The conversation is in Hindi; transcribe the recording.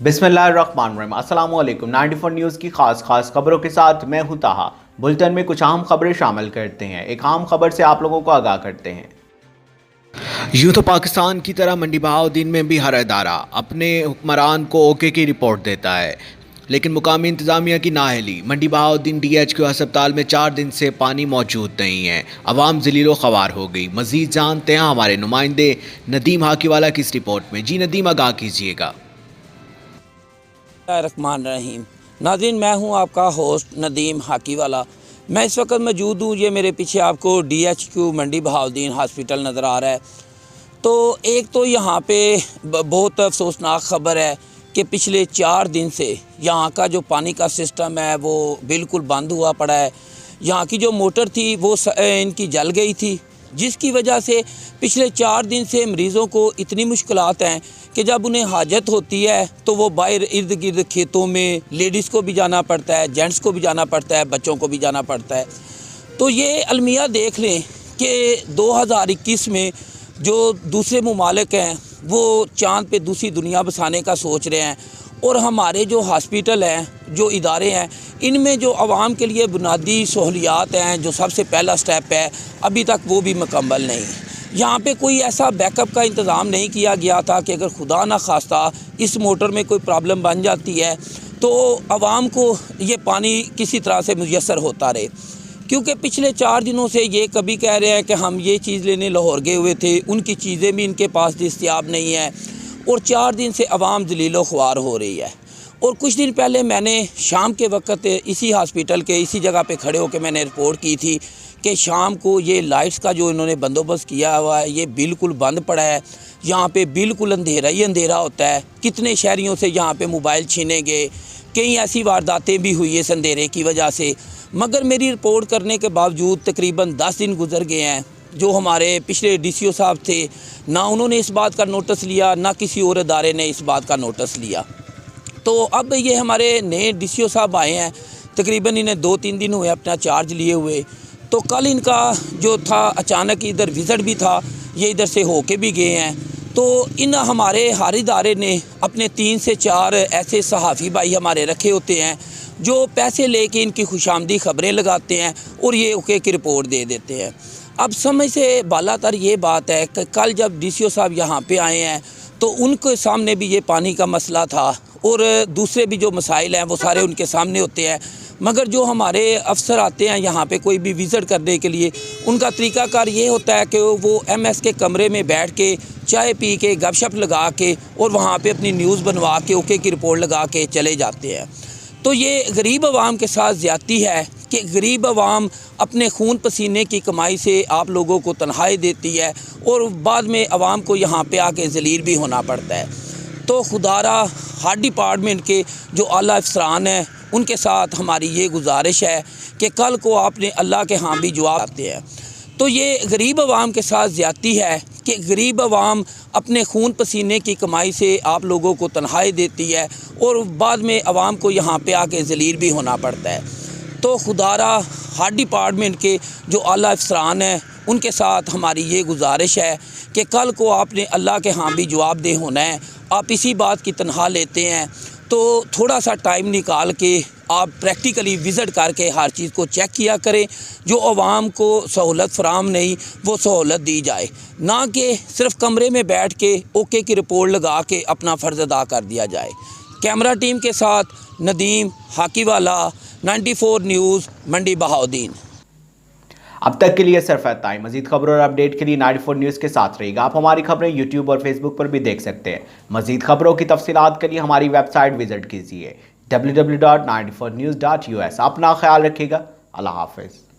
बिस्मिल्लाहिर्रहमानिर्रहीम। अस्सलाम वालेकुम। 94 न्यूज़ की खास खबरों के साथ मैं हूं ताहा। बुलेटिन में कुछ अहम खबरें शामिल करते हैं। एक अहम खबर से आप लोगों को आगाह करते हैं। यूं तो पाकिस्तान की तरह मंडी बहाउद्दीन में भी हर इदारा अपने हुक्मरान को ओके की रिपोर्ट देता है, लेकिन मुकामी इंतजामिया की नाअहली। मंडी बहाउद्दीन DHQ अस्पताल में 4 दिन से पानी मौजूद नहीं है। अवाम ज़लीलो ख्वार हो गई। मज़ीद जानते हैं हमारे नुमाइंदे नदीम हाकीवाला की इस रिपोर्ट में। जी नदीम, आगाह कीजिएगा। रहमान रहीम नाज़रीन, मैं हूं आपका होस्ट नदीम हाकीवाला। मैं इस वक्त मौजूद हूं, ये मेरे पीछे आपको DHQ मंडी बहाउद्दीन हॉस्पिटल नज़र आ रहा है। तो एक तो यहाँ पे बहुत अफसोसनाक ख़बर है कि पिछले 4 दिन से यहाँ का जो पानी का सिस्टम है वो बिल्कुल बंद हुआ पड़ा है। यहाँ की जो मोटर थी वो इनकी जल गई थी, जिसकी वजह से पिछले 4 दिन से मरीज़ों को इतनी मुश्किलात हैं कि जब उन्हें हाजत होती है तो वो बाहर इर्द गिर्द खेतों में लेडीज़ को भी जाना पड़ता है, जेंट्स को भी जाना पड़ता है, बच्चों को भी जाना पड़ता है। तो ये अलमिया देख लें कि 2021 में जो दूसरे ममालिक हैं वो चाँद पे दूसरी दुनिया बसाने का सोच रहे हैं, और हमारे जो हॉस्पिटल हैं, जो इदारे हैं, इनमें जो आवाम के लिए बुनियादी सहूलियात हैं, जो सबसे पहला स्टेप है, अभी तक वो भी मुकम्मल नहीं। यहाँ पे कोई ऐसा बैकअप का इंतज़ाम नहीं किया गया था कि अगर खुदा ना खास्ता इस मोटर में कोई प्रॉब्लम बन जाती है तो आवाम को ये पानी किसी तरह से मुयस्सर होता रहे। क्योंकि पिछले 4 दिनों से ये कभी कह रहे हैं कि हम ये चीज़ लेने लाहौर गए हुए थे, उनकी चीज़ें भी इनके पास दस्तयाब नहीं है, और 4 दिन से आवाम ज़लीलो ख्वार हो रही है। और कुछ दिन पहले मैंने शाम के वक्त इसी हॉस्पिटल के इसी जगह पे खड़े होकर मैंने रिपोर्ट की थी कि शाम को ये लाइट्स का जो इन्होंने बंदोबस्त किया हुआ है ये बिल्कुल बंद पड़ा है। यहाँ पे बिल्कुल अंधेरा ही अंधेरा होता है। कितने शहरियों से यहाँ पे मोबाइल छीने गए, कई ऐसी वारदातें भी हुई है इस अंधेरे की वजह से। मगर मेरी रिपोर्ट करने के बावजूद तकरीबन 10 दिन गुजर गए हैं। जो हमारे पिछले DCO साहब थे, ना उन्होंने इस बात का नोटिस लिया, ना किसी और अदारे ने इस बात का नोटिस लिया। तो अब ये हमारे नए DCO साहब आए हैं, तकरीबन इन्हें 2-3 दिन हुए अपना चार्ज लिए हुए। तो कल इनका जो था अचानक इधर विज़िट भी था, ये इधर से होके भी गए हैं। तो इन हमारे हर इदारे ने अपने 3 से 4 ऐसे सहाफ़ी भाई हमारे रखे होते हैं जो पैसे लेके इनकी खुशामदी ख़बरें लगाते हैं और ये ओके की रिपोर्ट दे देते हैं। अब समझ से बालातर ये बात है कि कल जब DCO साहब यहाँ पे आए हैं तो उनके सामने भी ये पानी का मसला था, और दूसरे भी जो मसाइल हैं वो सारे उनके सामने होते हैं। मगर जो हमारे अफसर आते हैं यहाँ पे कोई भी विज़िट करने के लिए, उनका तरीक़ाकार ये होता है कि वो MS के कमरे में बैठ के चाय पी के गपशप लगा के और वहाँ पे अपनी न्यूज़ बनवा के ओके की रिपोर्ट लगा के चले जाते हैं। तो ये गरीब आवाम के साथ ज़्यादती है कि गरीब आवाम अपने खून पसीने की कमाई से आप लोगों को तनख्वाही देती है और बाद में आवाम को यहाँ पे आके ज़लील भी होना पड़ता है। तो खुदारा हर डिपार्टमेंट के जो आला अफसरान हैं उनके साथ हमारी ये गुजारिश है कि कल को आपने अल्लाह के हाँ भी जवाब आते हैं। तो ये गरीब आवाम के साथ ज़्यादती है कि गरीब आवाम अपने खून पसीने की कमाई से आप लोगों को तनख्वाही देती है और बाद में आवाम को यहाँ पे आके ज़लील भी होना पड़ता है। तो खुदारा हर डिपार्टमेंट के जो आला अफसरान हैं उनके साथ हमारी ये गुजारिश है कि कल को आपने अल्लाह के हाँ भी जवाबदेह होना है। आप इसी बात की तनख्वाह लेते हैं तो थोड़ा सा टाइम निकाल के आप प्रैक्टिकली विज़िट करके हर चीज़ को चेक किया करें। जो आवाम को सहूलत फराम नहीं वो सहूलत दी जाए, ना कि सिर्फ़ कमरे में बैठ के ओके की रिपोर्ट लगा के अपना फ़र्ज़ अदा कर दिया जाए। कैमरा टीम के साथ नदीम हाकीवाला, 94 न्यूज़ मंडी बहाउद्दीन। अब तक के लिए सिर्फ इतना ही। मजीद खबरों और अपडेट के लिए 94 न्यूज़ के साथ रहिएगा। आप हमारी खबरें YouTube और Facebook पर भी देख सकते हैं। मजीद खबरों की तफसीलात के लिए हमारी वेबसाइट विजिट कीजिए www.94news.us। अपना ख्याल रखिएगा। अल्लाह हाफ़िज़।